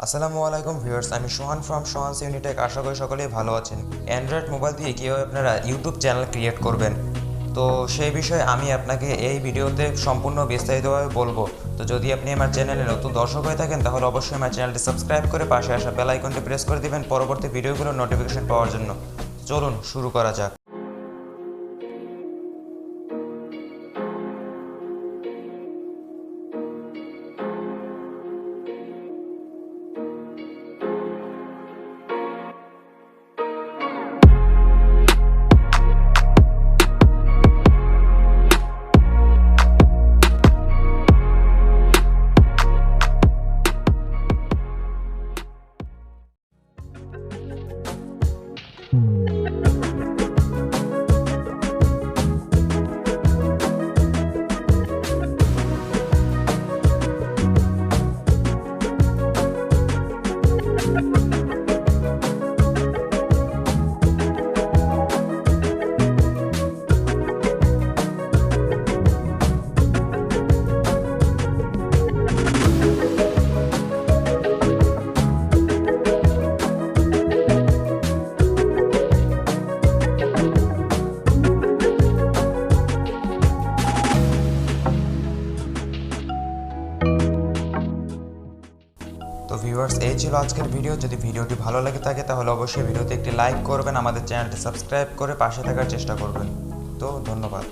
আসসালামু আলাইকুম ভিউয়ার্স, আমি সোহান ফ্রম সোহানস ইউনিটেক। আশা করি সকলেই ভালো আছেন। অ্যান্ড্রয়েড মোবাইল দিয়ে কীভাবে আপনারা ইউটিউব চ্যানেল ক্রিয়েট করবেন, তো সেই বিষয়ে আমি আপনাকে এই ভিডিওতে সম্পূর্ণ বিস্তারিতভাবে বলবো। তো যদি আপনি আমার চ্যানেলে নতুন দর্শক হয়ে থাকেন তাহলে অবশ্যই আমার চ্যানেলটি সাবস্ক্রাইব করে পাশে আসা বেল আইকনটি প্রেস করে দিবেন পরবর্তী ভিডিওগুলোর নোটিফিকেশন পাওয়ার জন্য। চলুন শুরু করা যাক। তো ভিউয়ার্স, এই ছিল আজকের ভিডিও। যদি ভিডিওটি ভালো লাগে থাকে তাহলে অবশ্যই ভিডিওতে একটি লাইক করবেন, আমাদের চ্যানেলটি সাবস্ক্রাইব করে পাশে থাকার চেষ্টা করবেন। তো ধন্যবাদ।